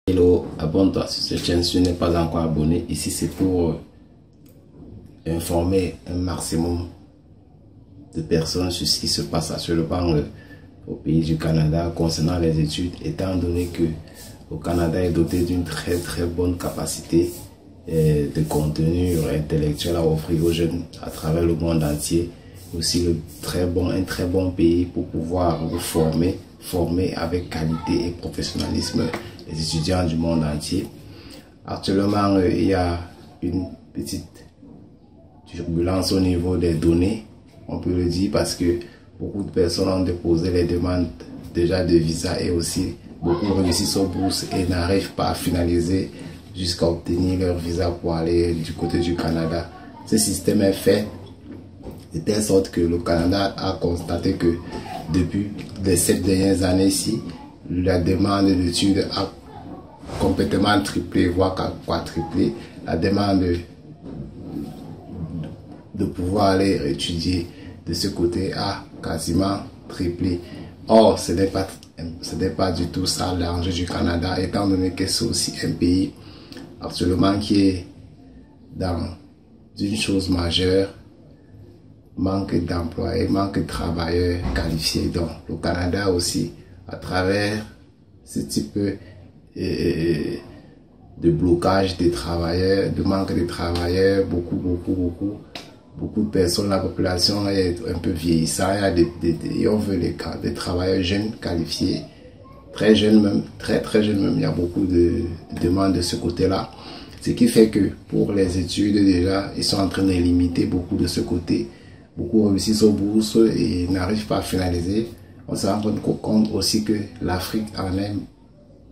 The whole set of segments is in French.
Hello, abonne-toi sur cette chaîne si tu n'es pas encore abonné. Ici, c'est pour informer un maximum de personnes sur ce qui se passe actuellement au pays du Canada concernant les études, étant donné que le Canada est doté d'une très bonne capacité de contenu intellectuel à offrir aux jeunes à travers le monde entier. Aussi un très bon pays pour pouvoir vous former avec qualité et professionnalisme les étudiants du monde entier. Actuellement, il y a une petite turbulence au niveau des données, on peut le dire, parce que beaucoup de personnes ont déposé les demandes déjà de visa et aussi beaucoup réussissent aux bourses et n'arrivent pas à finaliser jusqu'à obtenir leur visa pour aller du côté du Canada. Ce système est fait de telle sorte que le Canada a constaté que depuis les 7 dernières années ici, la demande d'études a complètement triplé, voire quadruplé. La demande de pouvoir aller étudier de ce côté a quasiment triplé. Or, ce n'est pas du tout ça l'enjeu du Canada, étant donné que c'est aussi un pays actuellement qui est dans une chose majeure: manque d'emploi et manque de travailleurs qualifiés. Donc, le Canada aussi, à travers ce type de blocage des travailleurs, de manque de travailleurs, beaucoup de personnes, la population est un peu vieillissante, et on veut des travailleurs jeunes, qualifiés, très jeunes même, très jeunes même. Il y a beaucoup de demandes de ce côté-là. Ce qui fait que pour les études, déjà, ils sont en train de limiter beaucoup de ce côté. Beaucoup réussissent aux bourses et n'arrivent pas à finaliser. On se rend compte aussi que l'Afrique en est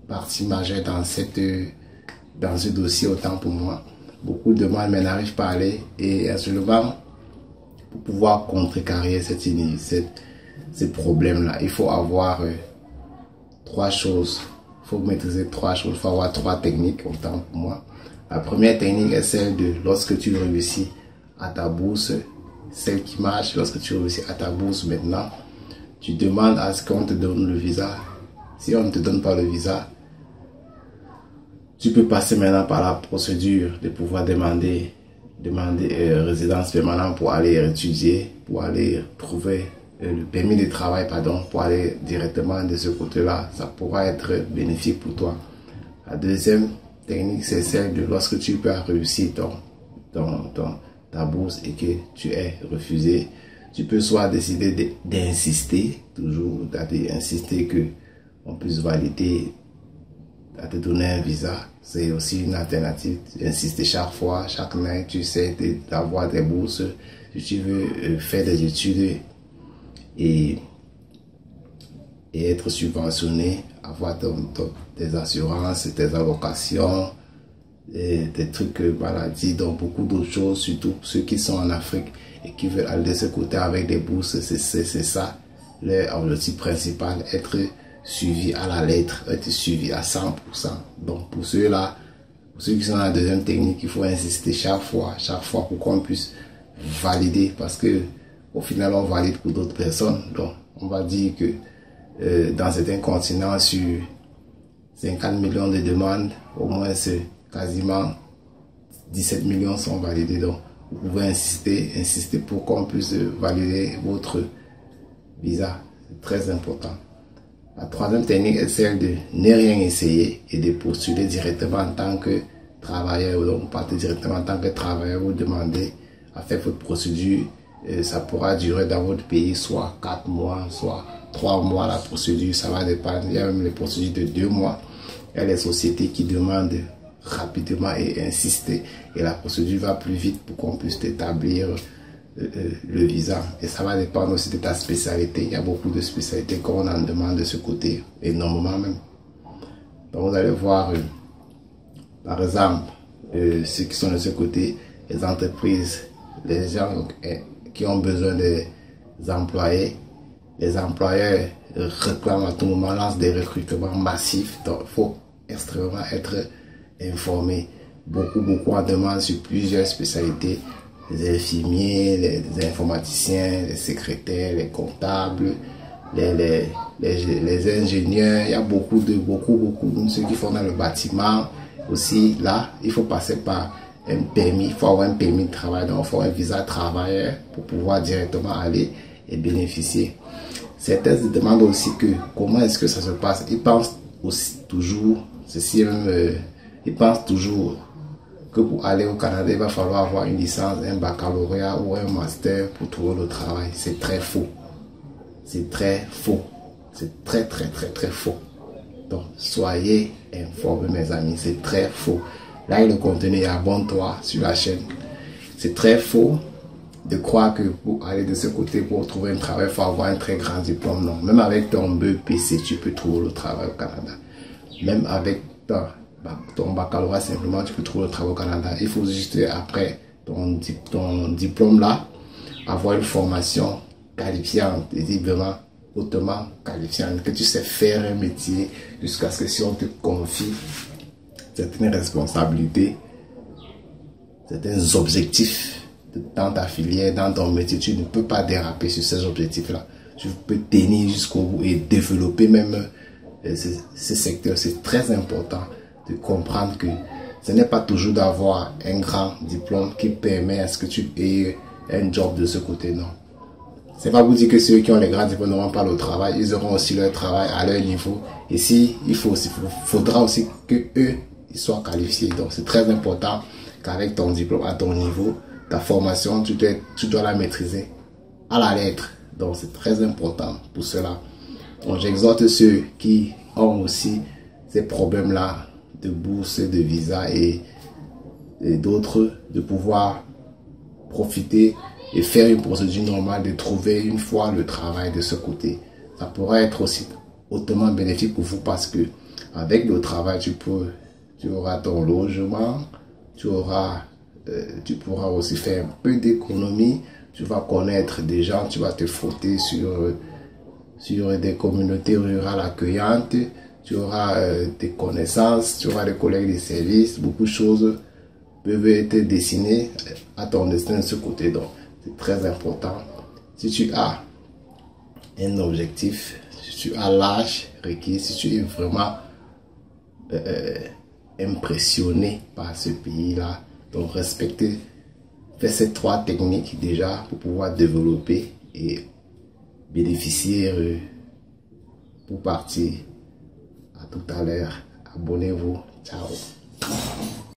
partie majeure dans ce dossier, autant pour moi. Beaucoup de demandent mais n'arrivent pas à aller. Et actuellement, pour pouvoir contrecarrer ce problème-là, il faut avoir trois choses. Il faut maîtriser trois choses. Il faut avoir trois techniques, autant pour moi. La première technique est celle de lorsque tu réussis à ta bourse, celle qui marche. Lorsque tu réussis à ta bourse maintenant, tu demandes à ce qu'on te donne le visa. Si on ne te donne pas le visa, tu peux passer maintenant par la procédure de pouvoir demander résidence permanente pour aller étudier, pour aller trouver le permis de travail, pour aller directement de ce côté-là. Ça pourra être bénéfique pour toi. La deuxième technique, c'est celle de lorsque tu peux réussir ta bourse et que tu es refusé, tu peux soit décider d'insister, toujours d'insister que on puisse valider, à te donner un visa. C'est aussi une alternative. Insister chaque fois, chaque année, tu sais d'avoir des bourses. Si tu veux faire des études et être subventionné, avoir tes assurances, tes allocations, des trucs maladie, donc beaucoup d'autres choses, surtout ceux qui sont en Afrique et qui veulent aller de ce côté avec des bourses. C'est ça leur objectif principal: être suivi à la lettre, être suivi à 100%. Donc pour ceux-là, pour ceux qui sont dans la deuxième technique, il faut insister chaque fois pour qu'on puisse valider, parce que au final on valide pour d'autres personnes. Donc on va dire que dans certains continents, sur 50 millions de demandes, au moins c'est quasiment 17 millions sont validés. Donc vous pouvez insister pour qu'on puisse valider votre visa. C'est très important. La troisième technique est celle de ne rien essayer et de postuler directement en tant que travailleur. Donc, partez directement en tant que travailleur, vous demandez à faire votre procédure. Ça pourra durer dans votre pays soit 4 mois, soit 3 mois. La procédure, ça va dépendre. Il y a même les procédures de 2 mois. Il y a les sociétés qui demandent rapidement et insister. Et la procédure va plus vite pour qu'on puisse établir le visa. Et ça va dépendre aussi de ta spécialité. Il y a beaucoup de spécialités qu'on en demande de ce côté, énormément même. Donc vous allez voir, par exemple, ceux qui sont de ce côté, les entreprises, les gens qui ont besoin des employés. Les employeurs réclament à tout moment, lancent des recrutements massifs. Donc il faut extrêmement être informé. Beaucoup en demandent sur plusieurs spécialités: les infirmiers, les informaticiens, les secrétaires, les comptables, les ingénieurs, il y a beaucoup de ceux qui font dans le bâtiment. Aussi, là, il faut passer par un permis, il faut avoir un permis de travail, donc il faut un visa travailleur pour pouvoir directement aller et bénéficier. Certains se demandent aussi que comment est-ce que ça se passe. Ils pensent aussi toujours, ils pensent toujours que pour aller au Canada, il va falloir avoir une licence, un baccalauréat ou un master pour trouver le travail. C'est très faux. C'est très faux. C'est très faux. Donc, soyez informés, mes amis. C'est très faux. Là, le contenu, abonne-toi sur la chaîne. C'est très faux de croire que pour aller de ce côté, pour trouver un travail, il faut avoir un très grand diplôme. Non. Même avec ton BEPC, tu peux trouver le travail au Canada. Même avec ton baccalauréat, simplement, tu peux trouver le travail au Canada. Il faut juste, après ton diplôme là, avoir une formation qualifiante, visiblement hautement qualifiante, que tu sais faire un métier jusqu'à ce que si on te confie certaines responsabilités, certains objectifs dans ta filière, dans ton métier, tu ne peux pas déraper sur ces objectifs-là. Tu peux tenir jusqu'au bout et développer même ce secteur. C'est très important de comprendre que ce n'est pas toujours d'avoir un grand diplôme qui permet à ce que tu aies un job de ce côté, non. C'est pas vous dire que ceux qui ont les grands diplômes n'auront pas le travail, ils auront aussi leur travail à leur niveau. Et si il faudra aussi que eux ils soient qualifiés. Donc c'est très important qu'avec ton diplôme à ton niveau, ta formation, tu dois la maîtriser à la lettre. Donc c'est très important pour cela. Donc j'exhorte ceux qui ont aussi ces problèmes-là de bourse, de visa et d'autres de pouvoir profiter et faire une procédure normale de trouver une fois le travail de ce côté. Ça pourra être aussi hautement bénéfique pour vous parce que avec le travail, tu auras ton logement, tu pourras aussi faire un peu d'économie, tu vas connaître des gens, tu vas te frotter sur des communautés rurales accueillantes, tu auras des connaissances, tu auras des collègues de service, beaucoup de choses peuvent être destinées à ton destin de ce côté. Donc, c'est très important. Si tu as un objectif, si tu as l'âge requis, si tu es vraiment impressionné par ce pays-là, donc respectez, fais ces 3 techniques déjà pour pouvoir développer et bénéficier pour partir. À tout à l'heure. Abonnez-vous. Ciao.